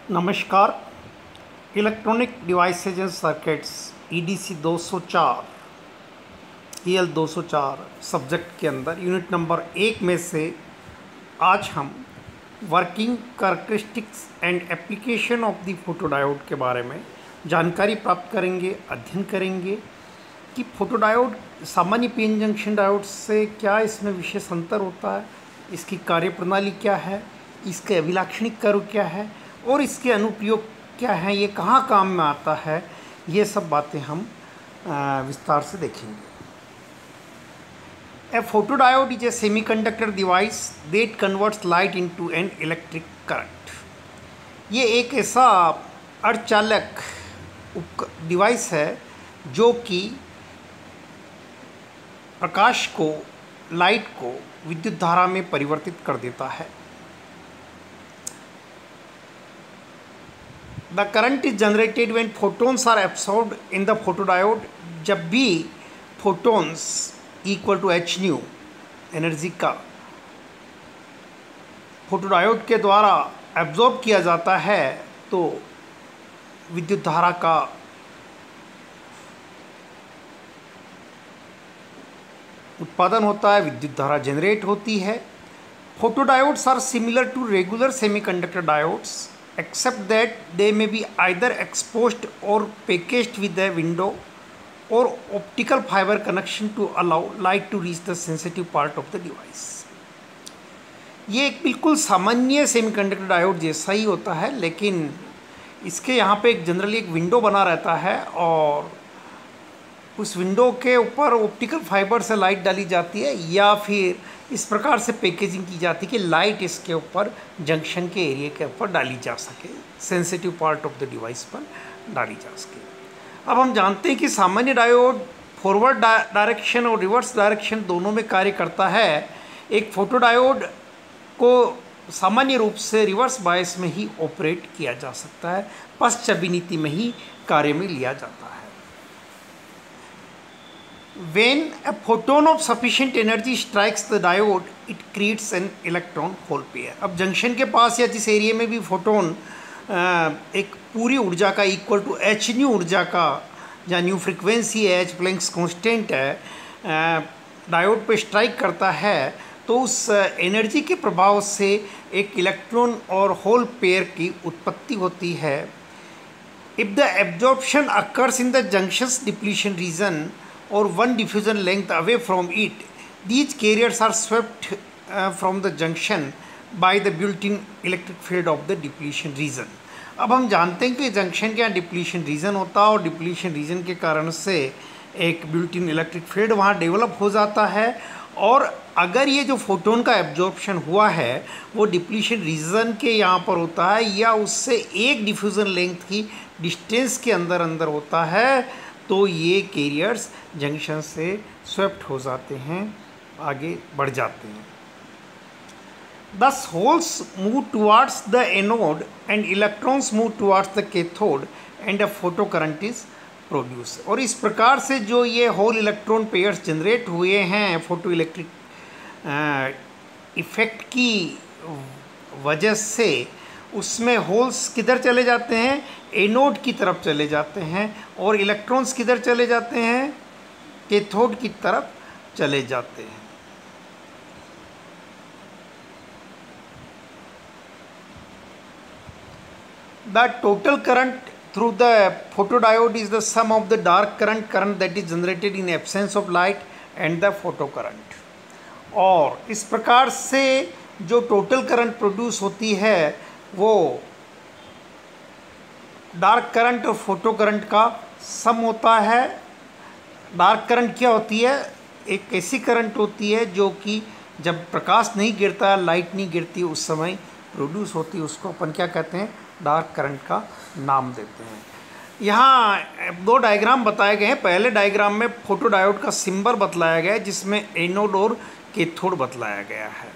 नमस्कार। Electronic devices and circuits EDC 204 EL 204 subject के अंदर यूनिट नंबर 1 में से आज हम working characteristics and application of the photodiode के बारे में जानकारी प्राप्त करेंगे, अध्ययन करेंगे कि फोटोडायोड सामान्य पीएन जंक्शन डायोड से क्या इसमें विशेष अंतर होता है, इसकी कार्यप्रणाली क्या है, इसके अभिलाक्षणिक कर्व क्या है और इसके अनुप्रयोग क्या हैं, ये कहाँ काम में आता है, ये सब बातें हम विस्तार से देखेंगे। A photodiode is a semiconductor device that converts light into an electric current। ये एक ऐसा अर्धचालक डिवाइस है जो कि प्रकाश को, लाइट को विद्युत धारा में परिवर्तित कर देता है। The current is generated when photons are absorbed in the photodiode। जब भी photons equal to h nu energy का फोटोडायोड के द्वारा एब्जॉर्ब किया जाता है तो विद्युत धारा का उत्पादन होता है, विद्युत धारा जनरेट होती है। Photodiodes are similar to regular semiconductor diodes except that they may be either exposed or packaged with a window or optical fiber connection to allow light to reach the sensitive part of the device। ये एक बिल्कुल सामान्य semiconductor diode जैसा ही होता है, लेकिन इसके यहाँ पे एक जनरली एक विंडो बना रहता है और उस विंडो के ऊपर ऑप्टिकल फाइबर से लाइट डाली जाती है या फिर इस प्रकार से पैकेजिंग की जाती है कि लाइट इसके ऊपर जंक्शन के एरिया के ऊपर डाली जा सके, sensitive part of the device पर डाली जा सके। अब हम जानते हैं कि सामान्य डायोड फॉरवर्ड डायरेक्शन और रिवर्स डायरेक्शन दोनों में कार्य करता है। एक फोटोडायोड को सामान्य रूप से रिवर्स बायस में ही ऑपरेट किया जा सकता है, पश्चविनीति में ही कार्य में लिया जाता है। When a photon of sufficient energy strikes the diode, it creates an electron hole pair। अब जंक्शन के पास या जिस एरिया में भी फोटोन एक पूरी ऊर्जा का इक्वल टू h न्यू ऊर्जा का, जहाँ न्यू फ्रिक्वेंसी है, h प्लैंक्स कांस्टेंट है, डायोड पे स्ट्राइक करता है तो उस एनर्जी के प्रभाव से एक इलेक्ट्रॉन और होल पेयर की उत्पत्ति होती है। If the absorption occurs in the junction's depletion region or one diffusion length away from it, these carriers are swept from the junction by the built-in electric field of the depletion region। अब हम जानते हैं कि junction के यहाँ depletion region होता है और डिप्लीशन रीजन के कारण से एक बिल्ट-इन इलेक्ट्रिक फील्ड वहाँ डेवलप हो जाता है और अगर ये जो फोटोन का एब्जॉर्प्शन हुआ है वो डिप्लीशन रीजन के यहाँ पर होता है या उससे एक डिफ्यूज़न लेंथ की डिस्टेंस के अंदर अंदर होता है तो ये कैरियर्स जंक्शन से स्वेप्ट हो जाते हैं, आगे बढ़ जाते हैं। Thus holes move towards the anode and electrons move towards the cathode and a photocurrent is produced। और इस प्रकार से जो ये होल इलेक्ट्रॉन पेयर्स जनरेट हुए हैं फोटो इलेक्ट्रिक इफेक्ट की वजह से, उसमें होल्स किधर चले जाते हैं, एनोड की तरफ चले जाते हैं और इलेक्ट्रॉन्स किधर चले जाते हैं, कैथोड की तरफ चले जाते हैं। The total current through the photodiode is the sum of the dark current that is generated in absence of light and the photocurrent। और इस प्रकार से जो टोटल करंट प्रोड्यूस होती है वो डार्क करंट और फोटो करंट का सम होता है। डार्क करंट क्या होती है, एक ऐसी करंट होती है जो कि जब प्रकाश नहीं गिरता है, लाइट नहीं गिरती, उस समय प्रोड्यूस होती है, उसको अपन क्या कहते हैं, डार्क करंट का नाम देते हैं। यहाँ दो डायग्राम बताए गए हैं। पहले डायग्राम में फोटोडायोड का सिंबल बतलाया गया है जिसमें एनोड और कैथोड बतलाया गया है।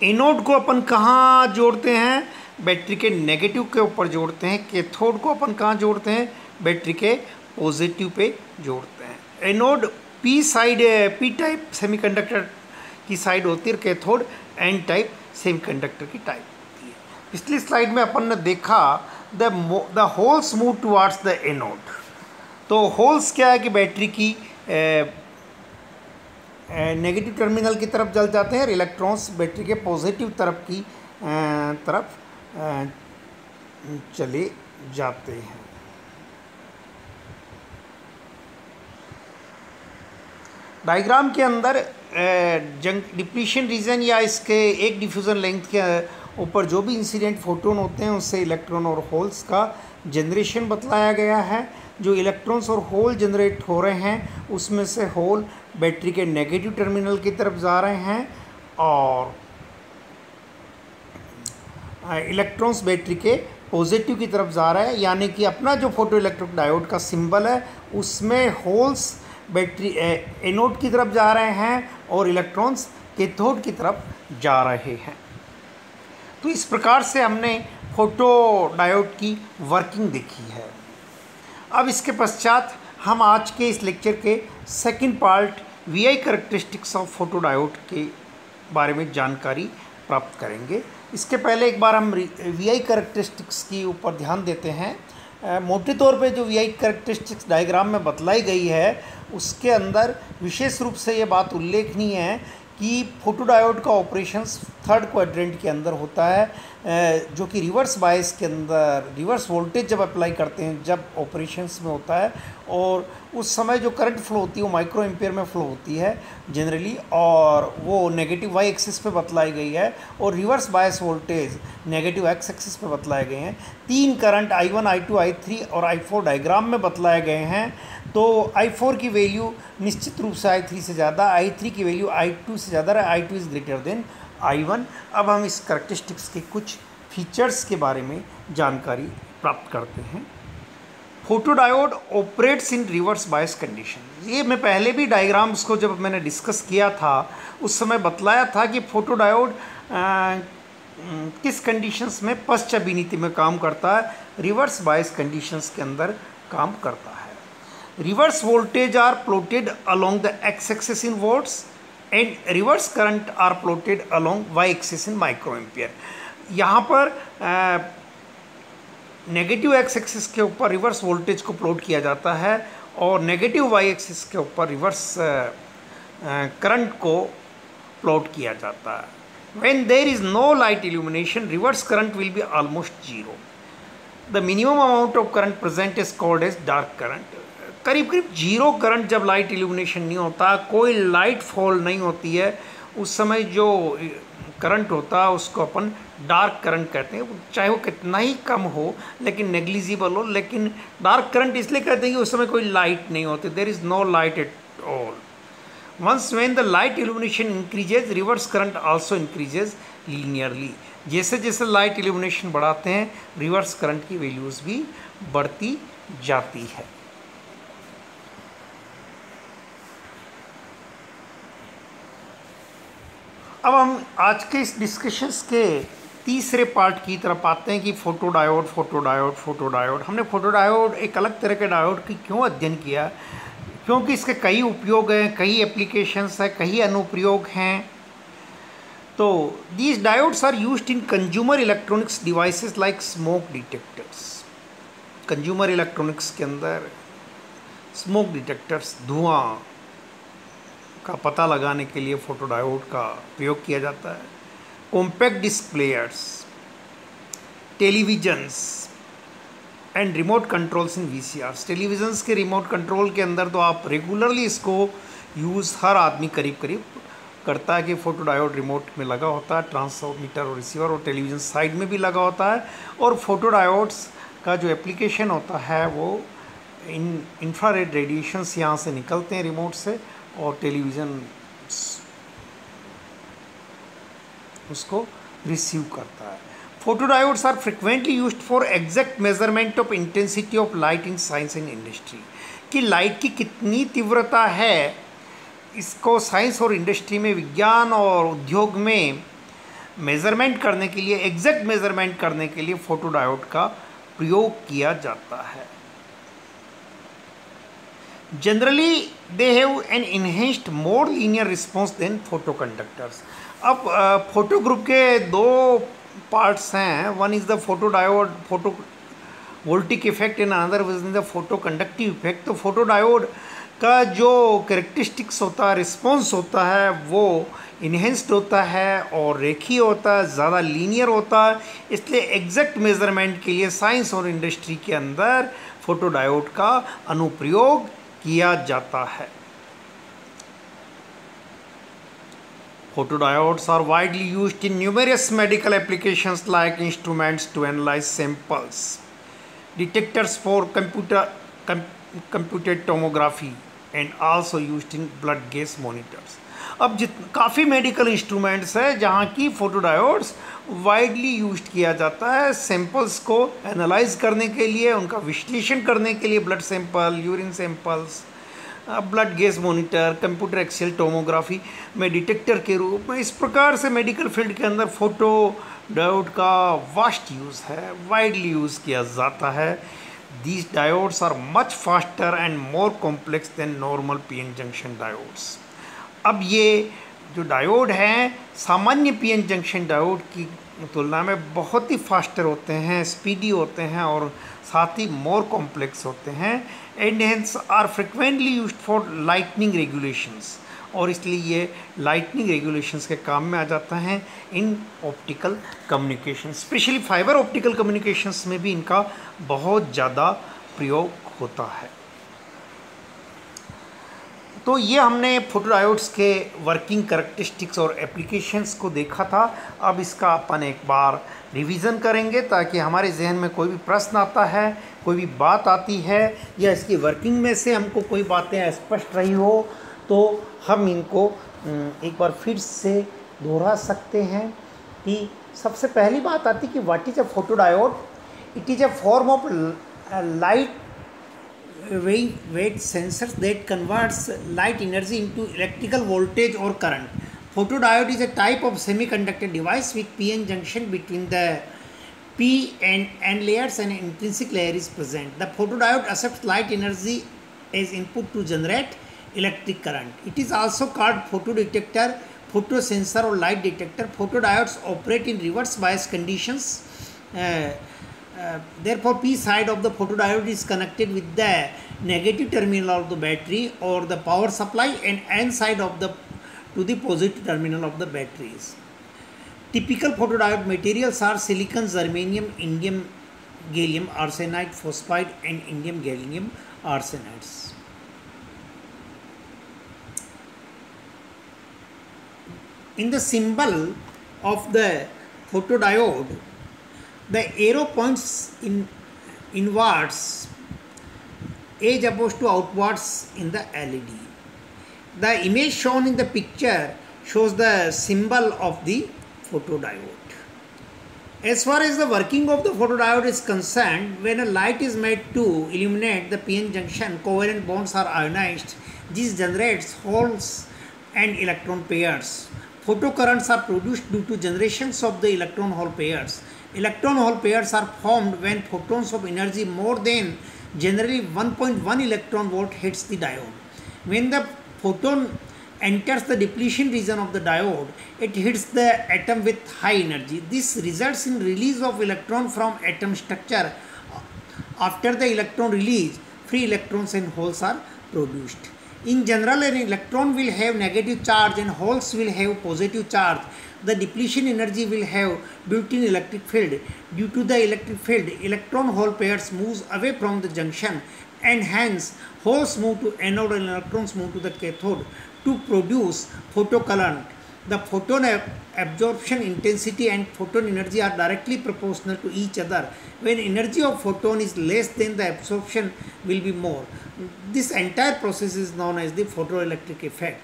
एनोड को अपन कहाँ जोड़ते हैं, बैटरी के नेगेटिव के ऊपर जोड़ते हैं। कैथोड को अपन कहाँ जोड़ते हैं, बैटरी के पॉजिटिव पे जोड़ते हैं। Anode P side, P type semiconductor की साइड होती है, कैथोड एन टाइप सेमीकंडक्टर की टाइप होती है। पिछली स्लाइड में अपन ने देखा the holes move towards the anode. तो होल्स क्या है कि बैटरी की नेगेटिव टर्मिनल की तरफ जल जाते हैं और इलेक्ट्रॉन्स बैटरी के पॉजिटिव तरफ की तरफ चले जाते हैं। डायग्राम के अंदर डिप्लीशन रीजन या इसके एक डिफ्यूज़न लेंथ के ऊपर जो भी इंसिडेंट फोटोन होते हैं उससे इलेक्ट्रॉन और होल्स का जनरेशन बतलाया गया है। जो इलेक्ट्रॉन्स और होल जनरेट हो रहे हैं उसमें से होल बैटरी के नेगेटिव टर्मिनल की तरफ जा रहे हैं और इलेक्ट्रॉन्स बैटरी के पॉजिटिव की तरफ जा रहा है, यानी कि अपना जो फोटो इलेक्ट्रिक डायोड का सिंबल है उसमें होल्स बैटरी एनोड की तरफ जा रहे हैं और इलेक्ट्रॉन्स कैथोड की तरफ जा रहे हैं। तो इस प्रकार से हमने फोटो डायोड की वर्किंग देखी है। अब इसके पश्चात हम आज के इस लेक्चर के second part VI characteristics of photo diode के बारे में जानकारी प्राप्त करेंगे। इसके पहले एक बार हम वीआई कैरेक्टरिस्टिक्स की ऊपर ध्यान देते हैं। मोटे तौर पे जो वीआई कैरेक्टरिस्टिक्स डायग्राम में बतलाई गई है उसके अंदर विशेष रूप से ये बात उल्लेखनीय है कि फोटो डायोड का ऑपरेशंस थर्ड क्वाड्रेंट के अंदर होता है, जो कि रिवर्स बायस के अंदर रिवर्स वोल्टेज जब अप्लाई करते हैं जब ऑपरेशंस में होता है, और उस समय जो करंट फ्लो होती है वो माइक्रो एम्पियर में फ्लो होती है जनरली, और वो नेगेटिव वाई एक्सिस पे बतलाई गई है और reverse bias voltage negative x axis पे बतलाए गए हैं। तीन करंट I1, I2, I3 और I4 डायग्राम में बतलाए गए हैं। तो I4 की वैल्यू निश्चित रूप से I3 से ज़्यादा, I3 की वैल्यू I2 से ज़्यादा है, I2 is greater than I1। अब हम इस कैरेक्टरिस्टिक्स के कुछ फीचर्स के बारे में जानकारी प्राप्त करते हैं। Photo diode operates in reverse bias condition. ये मैं पहले भी डायग्राम्स को जब मैंने डिस्कस किया था उस समय बतलाया था कि फोटो डायोड किस कंडीशंस में पश्चाभिनीति में काम करता है, रिवर्स बायस कंडीशंस के अंदर काम करता है। Reverse voltage are plotted along the x axis in volts and reverse current are plotted along y axis in microampere. यहाँ पर नेगेटिव एक्स एक्सिस के ऊपर रिवर्स वोल्टेज को प्लॉट किया जाता है और नेगेटिव वाई एक्सिस के ऊपर रिवर्स करंट को प्लॉट किया जाता है। When there is no light illumination, reverse current will be almost zero. The minimum amount of current present is called as dark current. करीब करीब जीरो करंट जब light illumination नहीं होता, कोई लाइट फॉल नहीं होती है, उस समय जो करंट होता है उसको अपन डार्क करंट कहते हैं। चाहे वो कितना ही कम हो लेकिन नेग्लिजिबल हो, लेकिन डार्क करंट इसलिए कहते हैं कि उस समय कोई लाइट नहीं होती, there is no light at all. Once when the light illumination increases, reverse current also increases linearly. जैसे जैसे लाइट इल्यूमिनेशन बढ़ाते हैं रिवर्स करंट की वैल्यूज़ भी बढ़ती जाती है। अब हम आज के इस डिस्कशंस के तीसरे पार्ट की तरफ आते हैं कि फोटो डायोड। हमने फोटो डायोड एक अलग तरह के डायोड की क्यों अध्ययन किया, क्योंकि इसके कई उपयोग हैं, कई एप्लीकेशंस हैं, कई अनुप्रयोग हैं। तो these diodes are used in consumer electronics devices like smoke detectors. Consumer electronics के अंदर स्मोक डिटेक्टर्स, धुआं का पता लगाने के लिए फोटो डायोड का प्रयोग किया जाता है। Compact disc players, televisions and remote controls in VCRs. Televisions के रिमोट कंट्रोल के अंदर तो आप रेगुलरली इसको यूज़ हर आदमी करीब करीब करता है कि फ़ोटो डायोड रिमोट में लगा होता है, ट्रांसमीटर और रिसीवर, और टेलीविज़न साइड में भी लगा होता है। और फोटो डायोड्स का जो एप्लीकेशन होता है वो इंफ्रारेड रेडिएशंस यहाँ से निकलते हैं रिमोट से, और टेलीविज़न उसको रिसीव करता है। Photodiodes are frequently used for exact measurement of intensity of light in science and industry। कि लाइट की कितनी तीव्रता है इसको साइंस और इंडस्ट्री में, विज्ञान और उद्योग में मेज़रमेंट करने के लिए, एग्जैक्ट मेज़रमेंट करने के लिए फोटोडायोड का प्रयोग किया जाता है। Generally they have an enhanced more linear response than photoconductors. अब फोटो ग्रुप के दो पार्ट्स हैं. One is the photodiode photovoltaic effect and another is the photoconductive effect. तो फोटो डायोड का जो characteristics होता है, response होता है, वो इन्हेंस्ड होता है और रेखीय होता है, ज़्यादा लीनियर होता है. इसलिए एग्जैक्ट मेजरमेंट के लिए साइंस और इंडस्ट्री के अंदर फोटो डायोड का अनुप्रयोग किया जाता है. Photodiodes are widely used in numerous medical applications like instruments to analyze samples, detectors for computed tomography, and also used in blood gas monitors. अब काफ़ी मेडिकल इंस्ट्रूमेंट्स है जहाँ की फोटोडायोड्स वाइडली यूज्ड किया जाता है सैंपल्स को एनालाइज करने के लिए, उनका विश्लेषण करने के लिए. Blood sample, urine samples, blood gas monitor, computer axial tomography में डिटेक्टर के रूप में. इस प्रकार से मेडिकल फील्ड के अंदर फोटो डायोड का वास्ट यूज़ है, वाइडली यूज़ किया जाता है. These diodes are much faster and more complex than normal PN junction diodes. अब ये जो डायोड हैं सामान्य पीएन जंक्शन डायोड की तुलना में बहुत ही फास्टर होते हैं, स्पीडी होते हैं और साथ ही मोर कॉम्प्लेक्स होते हैं. And hence are frequently used for lightning regulations, और इसलिए ये लाइटनिंग रेगुलेशंस के काम में आ जाता है in optical communication. Specially fibre optical communications में भी इनका बहुत ज़्यादा प्रयोग होता है. तो ये हमने फोटोडायोड्स के वर्किंग कैरेक्टरिस्टिक्स और एप्लीकेशंस को देखा था. अब इसका अपन एक बार रिवीजन करेंगे ताकि हमारे जहन में कोई भी प्रश्न आता है, कोई भी बात आती है या इसकी वर्किंग में से हमको कोई बातें स्पष्ट रही हो तो हम इनको एक बार फिर से दोहरा सकते हैं. कि सबसे पहली बात आती कि what is a photodiode. It is a form of light weight sensors that converts light energy into electrical voltage or current. Photodiode is a type of semiconductor device with p-n junction between the p and n layers and an intrinsic layer is present. The photodiode accepts light energy as input to generate electric current. It is also called photodetector, photosensor or light detector. Photodiodes operate in reverse bias conditions. Therefore, P side of the photodiode is connected with the negative terminal of the battery or the power supply, and N side of the to the positive terminal of the batteries. Typical photodiode materials are silicon, germanium, indium gallium arsenide phosphide, and indium gallium arsenides. In the symbol of the photodiode, the arrow points inwards as opposed to outwards in the LED. The image shown in the picture shows the symbol of the photodiode. As far as the working of the photodiode is concerned, when a light is made to illuminate the p-n junction, covalent bonds are ionized. This generates holes and electron pairs. Photocurrents are produced due to generations of the electron hole pairs. Electron hole pairs are formed when photons of energy more than generally 1.1 electron volt hits the diode. When the photon enters the depletion region of the diode, it hits the atom with high energy. This results in release of electron from atom structure. After the electron release, free electrons and holes are produced. In general, an electron will have negative charge and holes will have positive charge. The depletion energy will have built-in electric field. Due to the electric field, electron-hole pairs moves away from the junction, and hence holes move to anode and electrons move to the cathode to produce photocurrent. The photon absorption intensity and photon energy are directly proportional to each other. When energy of photon is less, then the absorption will be more. This entire process is known as the photoelectric effect.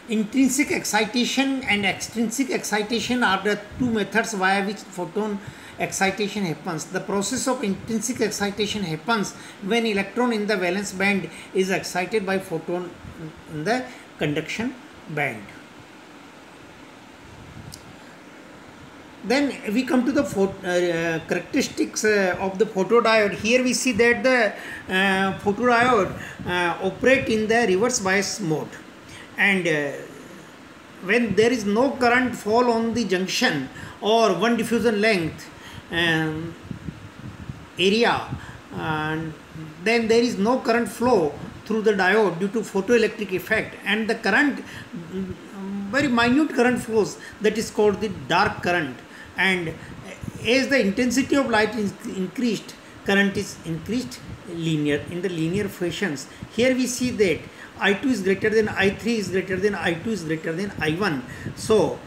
Intrinsic excitation and extrinsic excitation are the two methods via which photon excitation happens. The process of intrinsic excitation happens when electron in the valence band is excited by photon in the conduction band. Then we come to the characteristics of the photodiode. Here we see that the photodiode operate in the reverse bias mode, and when there is no current fall on the junction or one diffusion length area, and then there is no current flow through the diode due to photoelectric effect, and the current, very minute current flows, that is called the dark current. And as the intensity of light is increased, current is increased linear, in the linear fashions. Here we see that I2 is greater than I3 is greater than I2 is greater than I1. So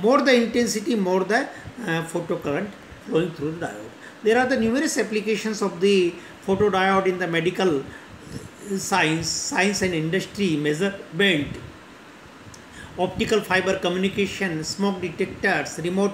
more the intensity, more the photocurrent flowing through the diode. There are the numerous applications of the photodiode in the medical science and industry, measurement, optical fiber communication, smoke detectors, remote